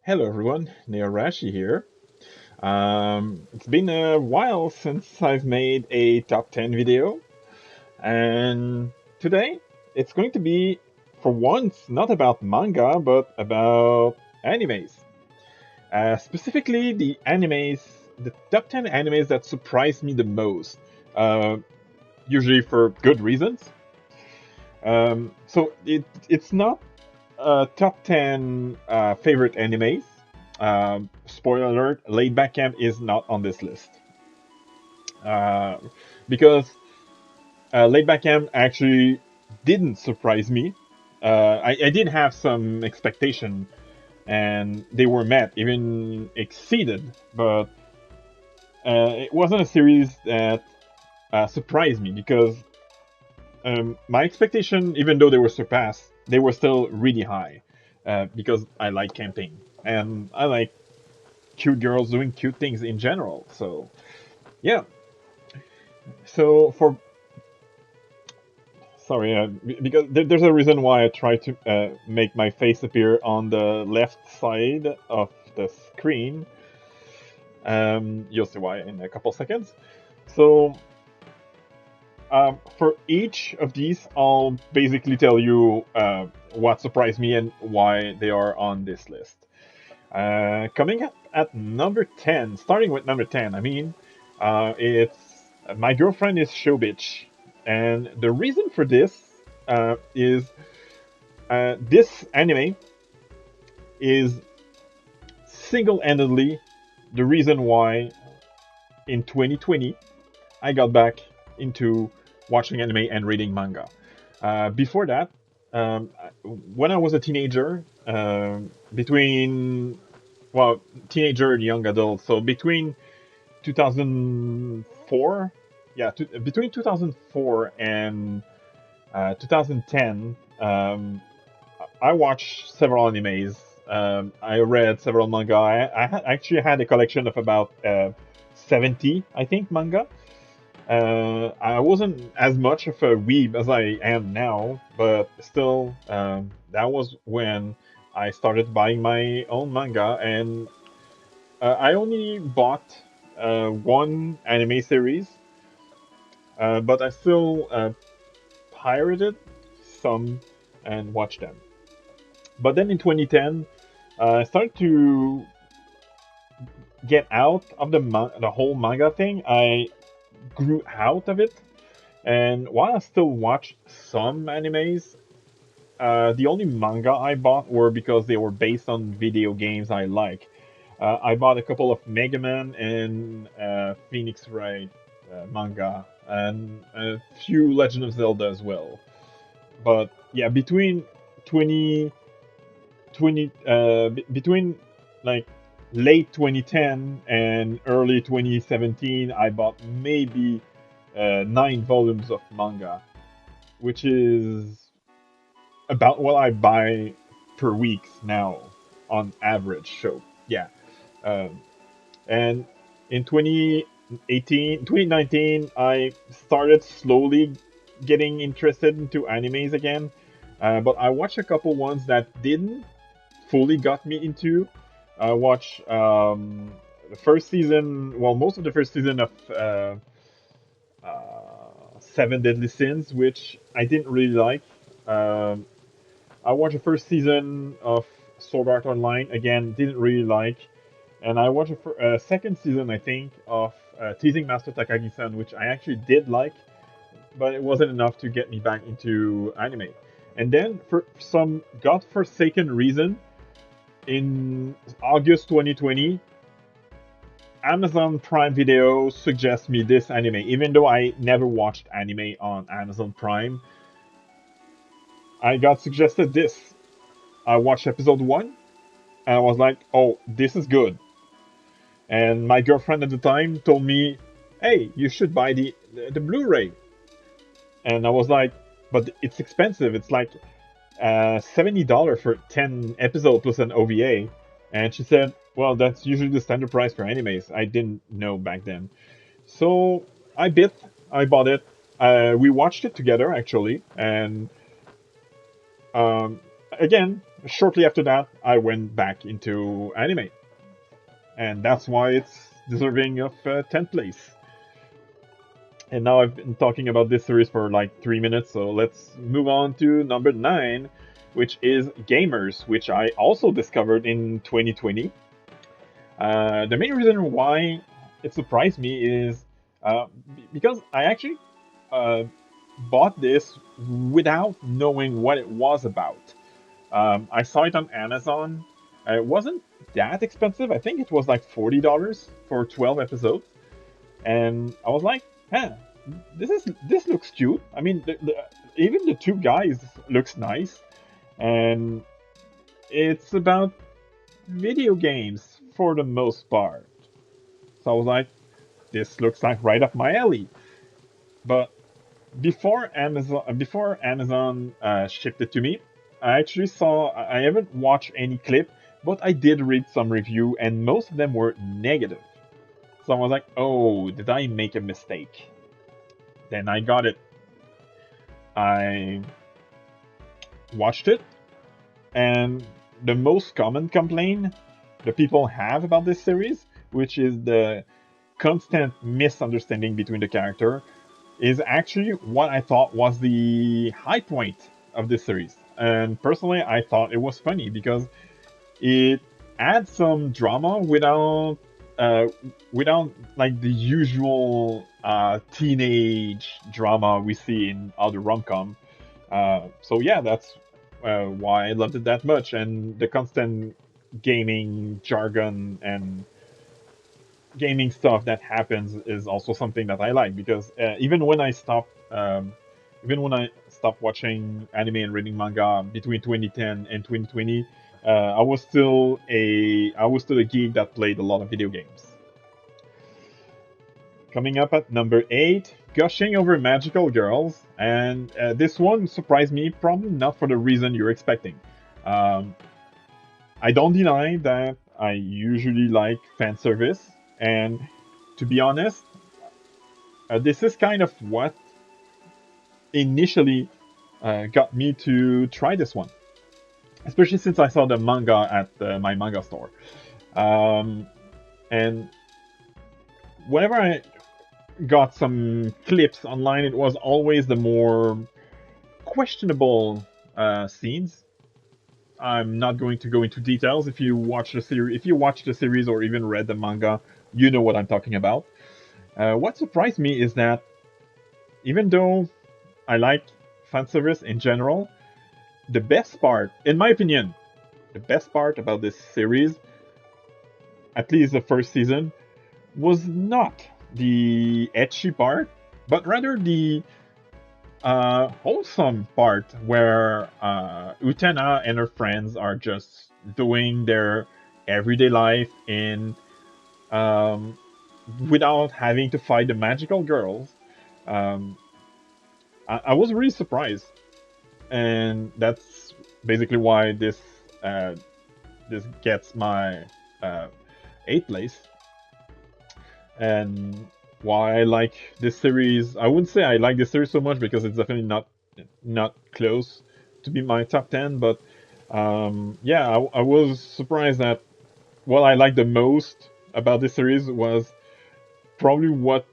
Hello everyone, Neorashi here. It's been a while since I've made a top 10 video, and today it's going to be, for once, not about manga, but about animes. Specifically, the top 10 animes that surprised me the most, uh, usually for good reasons. So it's not top 10 favorite animes. Spoiler alert, Laid Back Camp is not on this list. Uh, because Laid Back Camp actually didn't surprise me. I did have some expectation, and they were met, even exceeded, but it wasn't a series that surprised me because my expectation, even though they were surpassed, they were still really high because I like camping and I like cute girls doing cute things in general. So yeah. So for sorry, because there's a reason why I try to make my face appear on the left side of the screen. You'll see why in a couple seconds. So for each of these, I'll basically tell you what surprised me and why they are on this list. Coming up at number 10, starting with number 10, it's My Girlfriend is Show Bitch. And the reason for this is this anime is single handedly the reason why in 2020 I got back into watching anime and reading manga. Before that, when I was a teenager, between well, teenager and young adult, so between 2004, between 2004 and 2010, I watched several animes. I read several manga. Actually had a collection of about 70, I think, manga. I wasn't as much of a weeb as I am now, but still, that was when I started buying my own manga, and I only bought one anime series, but I still pirated some and watched them. But then in 2010, I started to get out of the whole manga thing. I grew out of it. And while I still watch some animes, the only manga I bought were because they were based on video games I like. I bought a couple of Mega Man and Phoenix Wright manga, and a few Legend of Zelda as well. But yeah, between 2020, between like late 2010 and early 2017, I bought maybe 9 volumes of manga, which is about what I buy per week now on average. So yeah, um, and in 2019, I started slowly getting interested into animes again, but I watched a couple ones that didn't fully got me into. I watched the first season, well, most of the first season of Seven Deadly Sins, which I didn't really like. Um, I watched the first season of Sword Art Online, again, didn't really like. And I watched a second season, I think, of Teasing Master Takagi-san, which I actually did like, but it wasn't enough to get me back into anime. And then, for some godforsaken reason, in August 2020, Amazon Prime Video suggests me this anime, even though I never watched anime on Amazon Prime. I got suggested this. I watched episode 1, and I was like, oh, this is good. And my girlfriend at the time told me, hey, you should buy the Blu-ray. And I was like, but it's expensive. It's like $70 for 10 episodes plus an OVA. And she said, well, that's usually the standard price for animes. I didn't know back then. So I bought it. We watched it together, actually. And um, again, shortly after that, I went back into anime, and that's why it's deserving of 10th place. And now I've been talking about this series for like 3 minutes, so let's move on to number 9, which is Gamers, which I also discovered in 2020. The main reason why it surprised me is because I actually uh, bought this without knowing what it was about. I saw it on Amazon. It wasn't that expensive. I think it was like $40 for 12 episodes, and I was like, "Huh, this looks cute." I mean, even the two guys looks nice, and it's about video games for the most part. So I was like, "This looks like right up my alley." But before Amazon shipped it to me, I actually saw. I haven't watched any clip, but I did read some review, and most of them were negative. So I was like, "Oh, did I make a mistake?" Then I got it. I watched it, and the most common complaint the people have about this series, which is the constant misunderstanding between the character, is actually what I thought was the high point of this series. And personally, I thought it was funny because it adds some drama uh, without like the usual teenage drama we see in other rom-com. So yeah, that's why I loved it that much. And the constant gaming jargon and gaming stuff that happens is also something that I like because even when I stopped watching anime and reading manga between 2010 and 2020, I was still a geek that played a lot of video games. Coming up at number 8, gushing over magical girls, and this one surprised me, probably not for the reason you're expecting. Um, I don't deny that I usually like fan service, and to be honest, this is kind of what initially got me to try this one, especially since I saw the manga at my manga store. Um, and whenever I got some clips online, it was always the more questionable scenes. I'm not going to go into details. If you watch the series or even read the manga, you know what I'm talking about. What surprised me is that even though I like fan service in general, the best part, in my opinion, the best part about this series, at least the first season, was not the etchy part, but rather the wholesome part where Utena and her friends are just doing their everyday life in um, without having to fight the magical girls. Um, I was really surprised, and that's basically why uh, this gets my uh, eighth place, and why I like this series. I wouldn't say I like this series so much because it's definitely not close to be my top 10, but yeah, I was surprised that what I liked the most about this series was probably what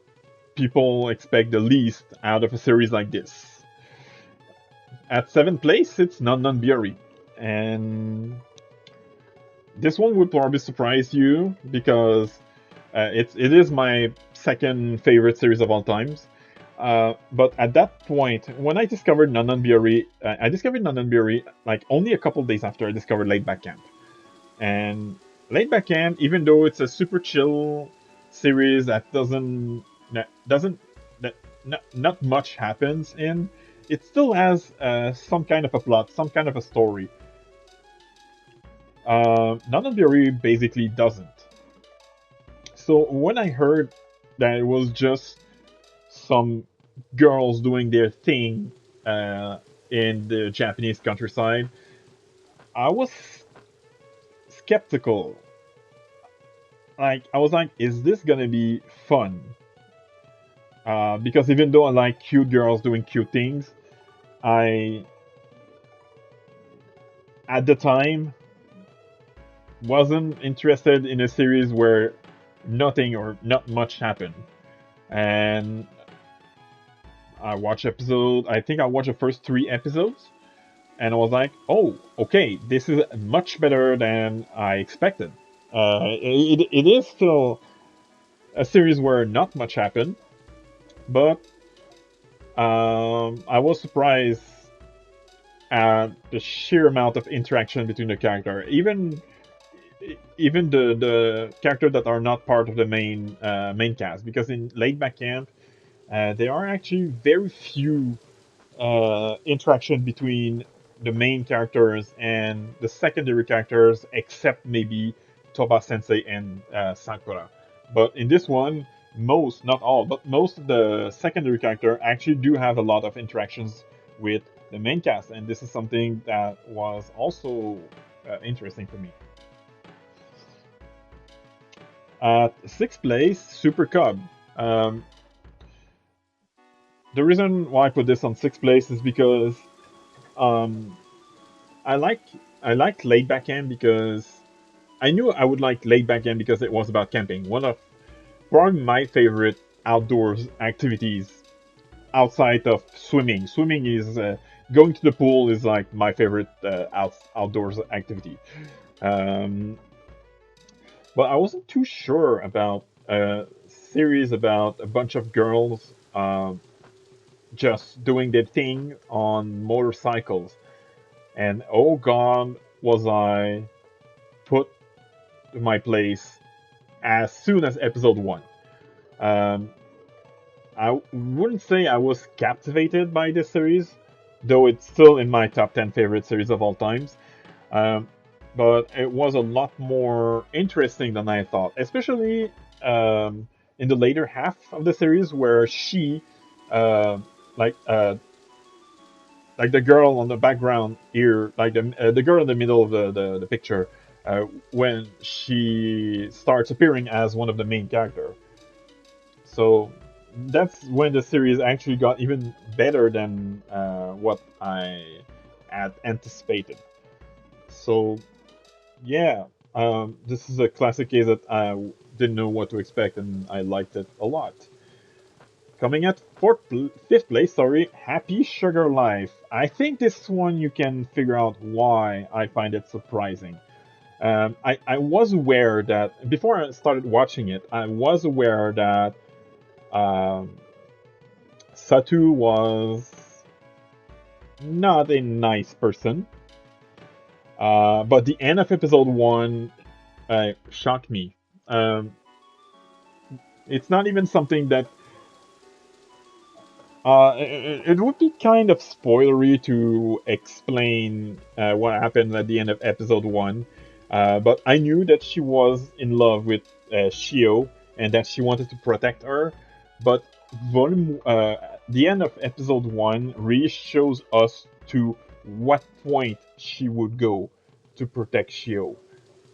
people expect the least out of a series like this. At seventh place, it's Non Non Biori, and this one would probably surprise you because it is my second favorite series of all times. But at that point, when I discovered Nanan Biori, I discovered Nanan Biori like only a couple days after I discovered Laid Back Camp. And Laid Back Camp, even though it's a super chill series that doesn't that not much happens in, it still has some kind of a plot, some kind of a story. Nanan Biori basically doesn't. So when I heard that it was just some girls doing their thing in the Japanese countryside, I was skeptical. Like I was like, is this gonna be fun? Because even though I like cute girls doing cute things, I at the time, wasn't interested in a series where nothing or not much happened. And I think I watched the first three episodes, and I was like, oh, okay, this is much better than I expected. It is still a series where not much happened, but I was surprised at the sheer amount of interaction between the character. Even the characters that are not part of the main cast, because in Laid Back Camp, there are actually very few interaction between the main characters and the secondary characters, except maybe Toba Sensei and Sakura. But in this one, most, not all, but most of the secondary character actually do have a lot of interactions with the main cast, and this is something that was also interesting for me. At sixth place, Super Cub. Um, the reason why I put this on sixth place is because um, I like I liked Laid Back Camp because I knew I would like Laid Back Camp because it was about camping. One of probably my favorite outdoors activities outside of swimming. Swimming is going to the pool is like my favorite outdoors activity. Um, but I wasn't too sure about a series about a bunch of girls just doing their thing on motorcycles. And oh god, was I put to my place as soon as episode one. Um, I wouldn't say I was captivated by this series, though it's still in my top 10 favorite series of all times. Um, but it was a lot more interesting than I thought, especially in the later half of the series where she, uh, like, uh, like the girl on the background here, like the girl in the middle of the picture, when she starts appearing as one of the main character. So that's when the series actually got even better than what I had anticipated. So yeah, this is a classic case that I didn't know what to expect, and I liked it a lot. Coming at fifth place, sorry, Happy Sugar Life. I think this one you can figure out why I find it surprising. I was aware that before I started watching it, I was aware that um, Satu was not a nice person. But the end of episode one shocked me. Um, it's not even something that it would be kind of spoilery to explain what happened at the end of episode one. But I knew that she was in love with Shio and that she wanted to protect her. But the end of episode one really shows us to what point she would go to protect Shio.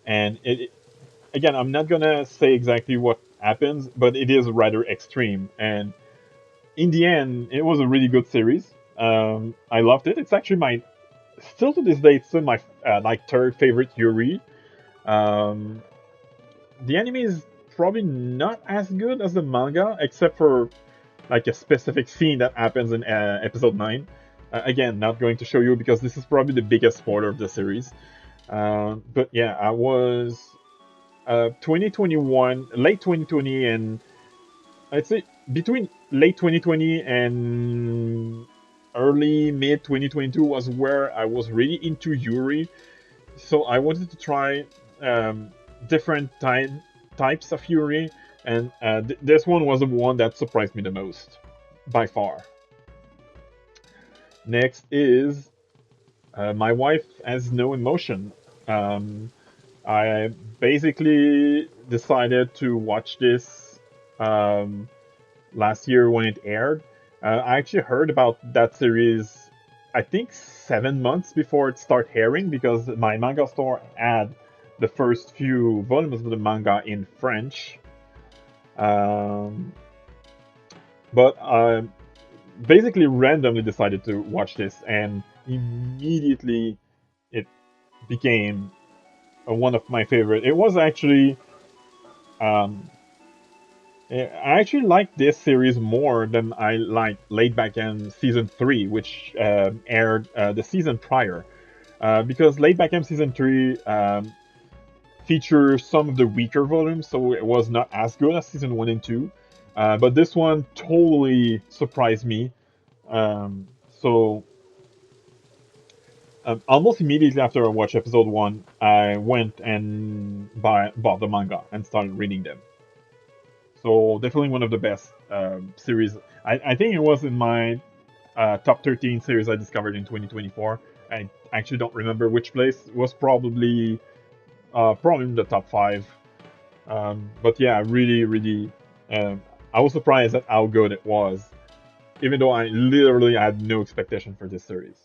And again, I'm not gonna say exactly what happens, but it is rather extreme. And in the end, it was a really good series. I loved it. It's actually my still to this day, it's still my like third favorite Yuri. Um, the anime is probably not as good as the manga, except for like a specific scene that happens in episode 9. Again, not going to show you because this is probably the biggest spoiler of the series. But yeah, I was 2021, late 2020, and I'd say between late 2020 and early mid 2022 was where I was really into Yuri. So I wanted to try um, different types of Yuri, and this one was the one that surprised me the most, by far. Next is My Wife Has No Emotion. Um, I basically decided to watch this last year when it aired. I actually heard about that series, I think 7 months before it started airing, because my manga store had the first few volumes of the manga in French. Um, but I basically randomly decided to watch this, and immediately it became one of my favorite. It was actually um, I actually like this series more than I like Laid Back M season 3, which aired the season prior. Because Laid Back M season 3 features some of the weaker volumes, so it was not as good as season 1 and 2. But this one totally surprised me. So almost immediately after I watched episode 1, I went and bought the manga and started reading them. So definitely one of the best series. I think it was in my top 13 series I discovered in 2024. I actually don't remember which place. It was probably in the top 5. But yeah, really, really, I was surprised at how good it was, even though I literally had no expectation for this series.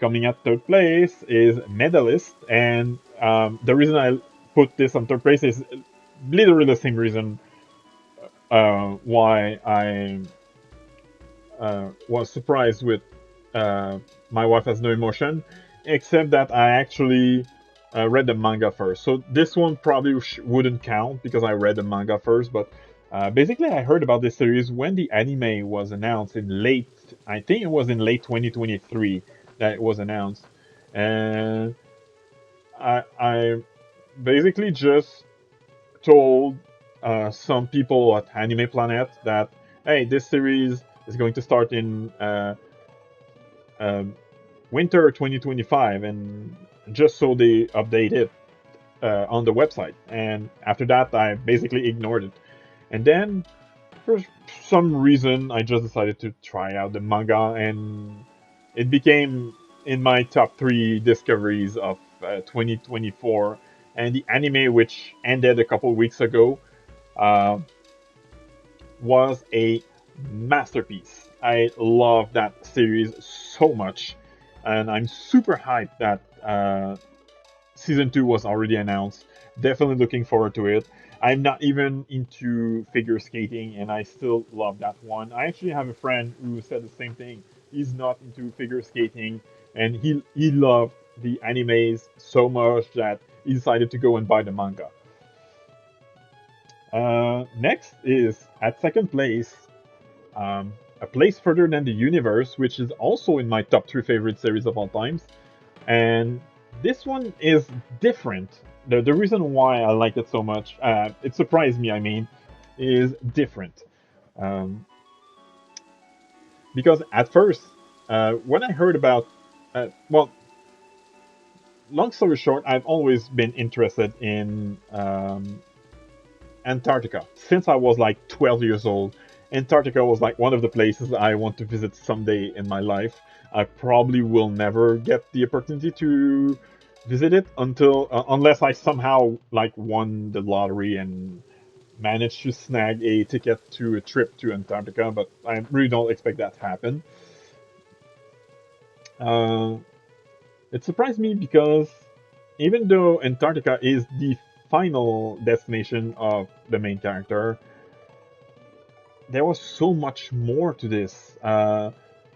Coming at third place is Medalist, and the reason I put this on third place is literally the same reason why I was surprised with My Wife Has No Emotion, except that I actually read the manga first. So this one probably wouldn't count because I read the manga first, but basically I heard about this series when the anime was announced in late, I think it was in late 2023 that it was announced. And I basically just told some people at Anime Planet that, hey, this series is going to start in um, winter 2025, and just so they update it on the website. And after that, I basically ignored it. And then, for some reason, I just decided to try out the manga, and it became in my top 3 discoveries of 2024. And the anime, which ended a couple weeks ago, uh, was a masterpiece. I love that series so much, and I'm super hyped that season 2 was already announced. Definitely looking forward to it. I'm not even into figure skating, and I still love that one. I actually have a friend who said the same thing. He's not into figure skating, and he loved the animes so much that he decided to go and buy the manga. Next is at second place, A Place Further Than the Universe, which is also in my top 3 favorite series of all times. And this one is different. The reason why I like it so much, it surprised me, I mean, is different. Um, because at first, when I heard about, well, long story short, I've always been interested in Antarctica. Since I was like 12 years old, Antarctica was like one of the places I want to visit someday in my life. I probably will never get the opportunity to visit it until unless I somehow like won the lottery and managed to snag a ticket to a trip to Antarctica, but I really don't expect that to happen. Uh, it surprised me because even though Antarctica is the final destination of the main character, there was so much more to this.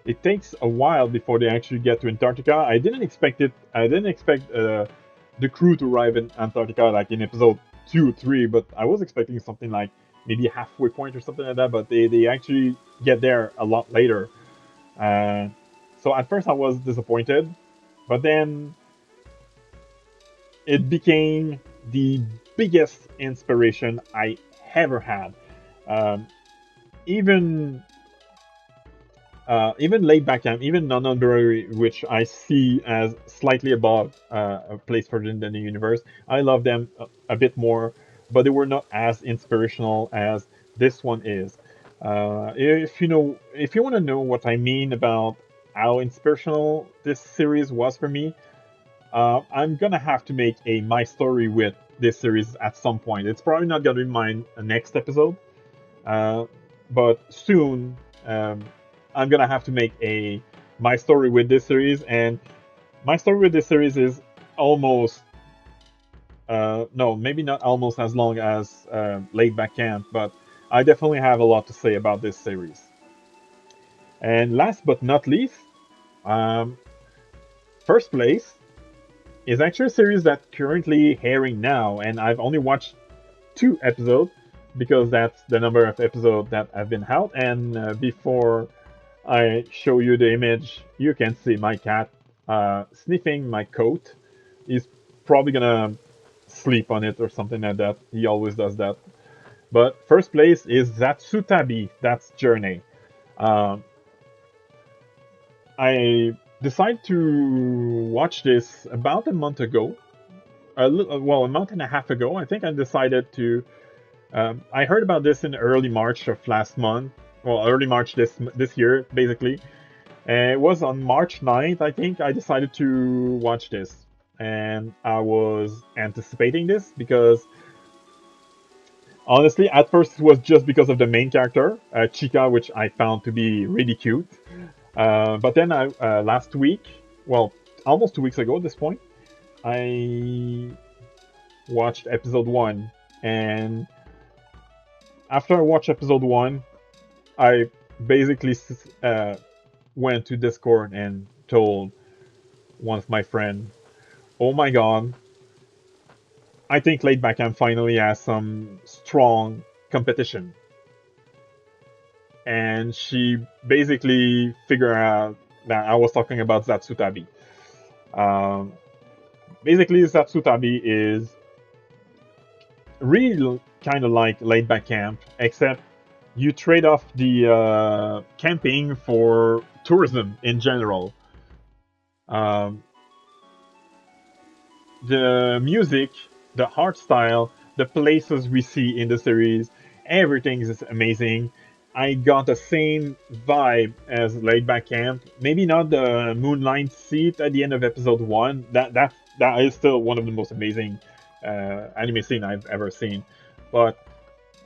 It takes a while before they actually get to Antarctica. I didn't expect it. I didn't expect the crew to arrive in Antarctica like in episode 2 or 3, but I was expecting something like maybe halfway point or something like that. But they actually get there a lot later. Uh, so at first I was disappointed, but then it became the biggest inspiration I ever had. Um, even even Laid Back Camp, even Non-Honorary, which I see as slightly above A Place Further Than the Universe, I love them a bit more, but they were not as inspirational as this one is. If you want to know what I mean about how inspirational this series was for me, I'm gonna have to make a my story with this series at some point. It's probably not gonna be my next episode, uh, but soon, I'm gonna have to make a my story with this series, and my story with this series is almost no, maybe not almost as long as Laid Back Camp, but I definitely have a lot to say about this series. And last but not least, um, first place is actually a series that currently airing now, and I've only watched 2 episodes because that's the number of episodes that have been out. And before I show you the image, you can see my cat sniffing my coat. He's probably gonna sleep on it or something like that. He always does that. But first place is Zatsutabi. That's Journey. Um, I decided to watch this about a month ago. Well, a month and a half ago. I think I decided to. I heard about this in early March of last month. Well, early March this year, basically. And it was on March 9th, I think, I decided to watch this. And I was anticipating this because, honestly, at first it was just because of the main character, Chica, which I found to be really cute. But then last week, well, almost 2 weeks ago at this point, I watched episode 1. And after I watched episode 1, I basically went to Discord and told one of my friends, "Oh my god, I think Laid Back Camp finally has some strong competition." And she basically figured out that I was talking about Zatsutabi. Um, Basically, Zatsutabi is really kind of like Laid Back Camp, except you trade off the camping for tourism in general. Um, the music, the art style, the places we see in the series, everything is amazing. I got the same vibe as Laid Back Camp. Maybe not the Moonlight Seat at the end of episode 1. That is still one of the most amazing anime scene I've ever seen. But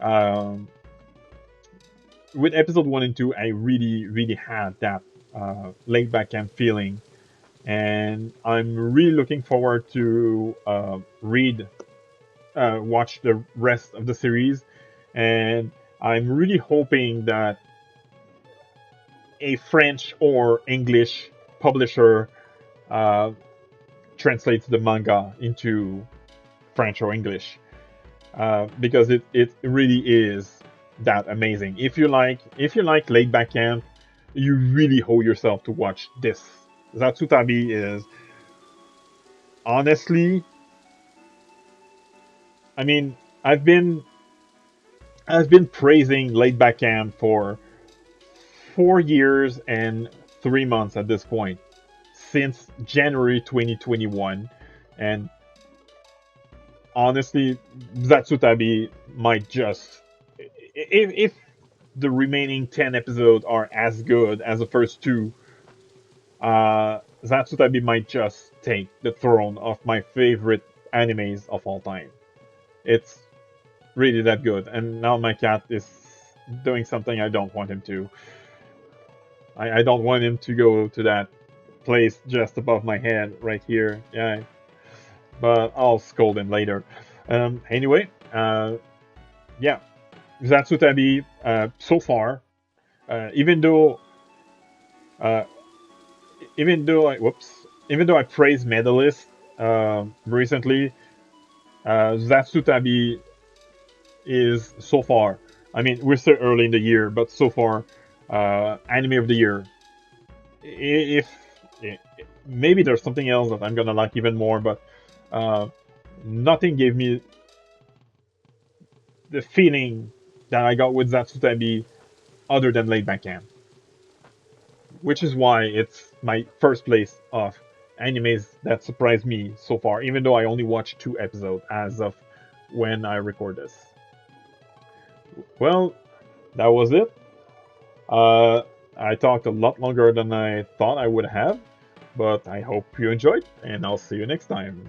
um, with episode 1 and 2, I really, really had that Laid Back Camp feeling, and I'm really looking forward to watch the rest of the series, and I'm really hoping that a French or English publisher uh, translates the manga into French or English, because it really is that amazing. If you like Laid Back Camp, you really owe yourself to watch this. Zatsutabi is honestly, I mean, I've been I've been praising Laid Back Camp for 4 years and 3 months at this point, since January 2021, and honestly, Zatsutabi might just, if the remaining 10 episodes are as good as the first two, Zatsutabi might just take the throne of my favorite animes of all time. It's really that good. And now my cat is doing something I don't want him to. I don't want him to go to that place just above my head right here. Yeah, but I'll scold him later. Anyway, yeah, Zatsutabi so far, uh, even though uh, even though I praised Medalist recently, Zatsutabi is so far. I mean, we're still early in the year, but so far, anime of the year. If, if maybe there's something else that I'm gonna like even more, but uh, nothing gave me the feeling that I got with Zatsutabi other than Laid Back Camp, which is why it's my first place of animes that surprised me so far, even though I only watched 2 episodes as of when I record this. Well, that was it. Uh, I talked a lot longer than I thought I would have, but I hope you enjoyed, and I'll see you next time.